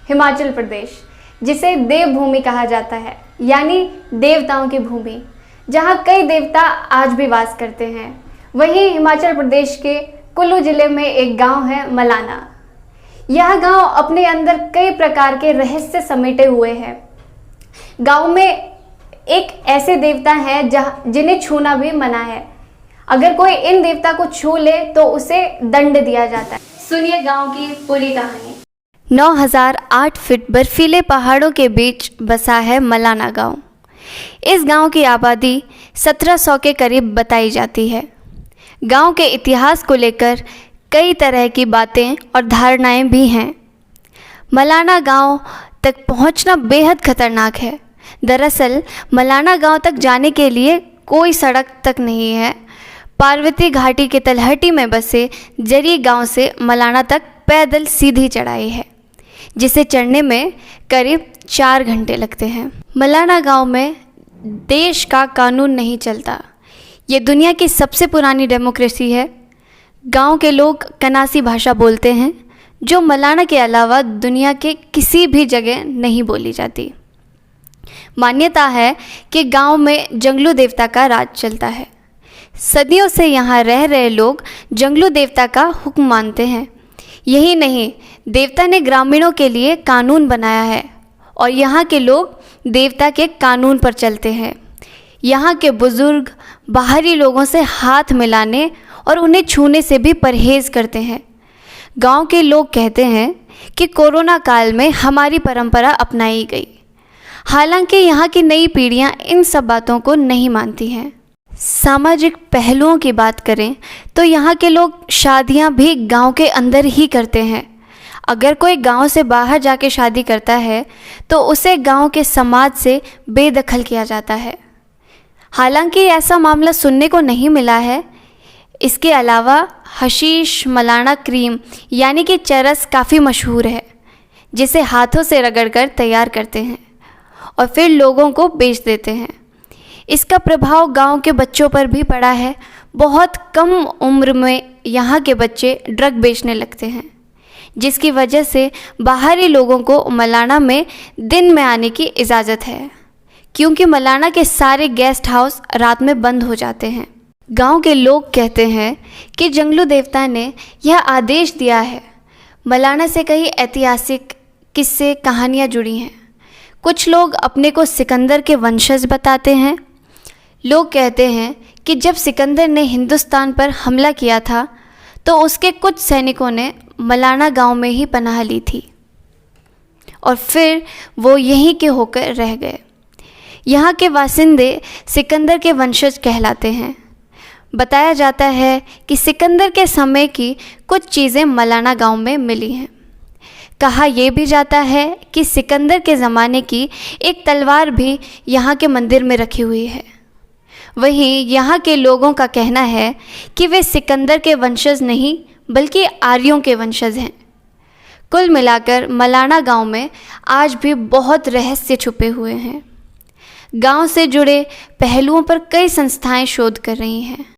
हिमाचल प्रदेश, जिसे देवभूमि कहा जाता है, यानी देवताओं की भूमि, जहाँ कई देवता आज भी वास करते हैं। वहीं हिमाचल प्रदेश के कुल्लू जिले में एक गांव है मलाना। यह गांव अपने अंदर कई प्रकार के रहस्य समेटे हुए है। गांव में एक ऐसे देवता हैं जिन्हें छूना भी मना है। अगर कोई इन देवता को छू ले तो उसे दंड दिया जाता है। सुनिए गांव की पूरी कहानी। 9008 फीट बर्फीले पहाड़ों के बीच बसा है मलाना गांव। इस गांव की आबादी 1700 के करीब बताई जाती है। गांव के इतिहास को लेकर कई तरह की बातें और धारणाएं भी हैं। मलाना गांव तक पहुंचना बेहद खतरनाक है। दरअसल मलाना गांव तक जाने के लिए कोई सड़क तक नहीं है। पार्वती घाटी के तलहटी में बसे जरी गांव से मलाना तक पैदल सीधी चढ़ाई है, जिसे चढ़ने में करीब 4 घंटे लगते हैं। मलाना गांव में देश का कानून नहीं चलता। ये दुनिया की सबसे पुरानी डेमोक्रेसी है। गांव के लोग कनासी भाषा बोलते हैं, जो मलाना के अलावा दुनिया के किसी भी जगह नहीं बोली जाती। मान्यता है कि गांव में जंगलू देवता का राज चलता है। सदियों से यहाँ रह रहे लोग जंगलू देवता का हुक्म मानते हैं। यही नहीं, देवता ने ग्रामीणों के लिए कानून बनाया है और यहाँ के लोग देवता के कानून पर चलते हैं। यहाँ के बुजुर्ग बाहरी लोगों से हाथ मिलाने और उन्हें छूने से भी परहेज़ करते हैं। गांव के लोग कहते हैं कि कोरोना काल में हमारी परंपरा अपनाई गई। हालांकि यहाँ की नई पीढ़ियाँ इन सब बातों को नहीं मानती हैं। सामाजिक पहलुओं की बात करें तो यहाँ के लोग शादियाँ भी गांव के अंदर ही करते हैं। अगर कोई गांव से बाहर जाके शादी करता है तो उसे गांव के समाज से बेदखल किया जाता है। हालांकि ऐसा मामला सुनने को नहीं मिला है। इसके अलावा हशीश, मलाना क्रीम यानी कि चरस काफ़ी मशहूर है, जिसे हाथों से रगड़कर तैयार करते हैं और फिर लोगों को बेच देते हैं। इसका प्रभाव गांव के बच्चों पर भी पड़ा है। बहुत कम उम्र में यहाँ के बच्चे ड्रग बेचने लगते हैं, जिसकी वजह से बाहरी लोगों को मलाना में दिन में आने की इजाज़त है, क्योंकि मलाना के सारे गेस्ट हाउस रात में बंद हो जाते हैं। गांव के लोग कहते हैं कि जंगलू देवता ने यह आदेश दिया है। मलाना से कई ऐतिहासिक किस्से कहानियाँ जुड़ी हैं। कुछ लोग अपने को सिकंदर के वंशज बताते हैं। लोग कहते हैं कि जब सिकंदर ने हिंदुस्तान पर हमला किया था तो उसके कुछ सैनिकों ने मलाना गांव में ही पनाह ली थी और फिर वो यहीं के होकर रह गए। यहाँ के वासिंदे सिकंदर के वंशज कहलाते हैं। बताया जाता है कि सिकंदर के समय की कुछ चीज़ें मलाना गांव में मिली हैं। कहा यह भी जाता है कि सिकंदर के ज़माने की एक तलवार भी यहाँ के मंदिर में रखी हुई है। वहीं यहाँ के लोगों का कहना है कि वे सिकंदर के वंशज नहीं बल्कि आर्यों के वंशज हैं। कुल मिलाकर मलाना गांव में आज भी बहुत रहस्य छुपे हुए हैं। गांव से जुड़े पहलुओं पर कई संस्थाएं शोध कर रही हैं।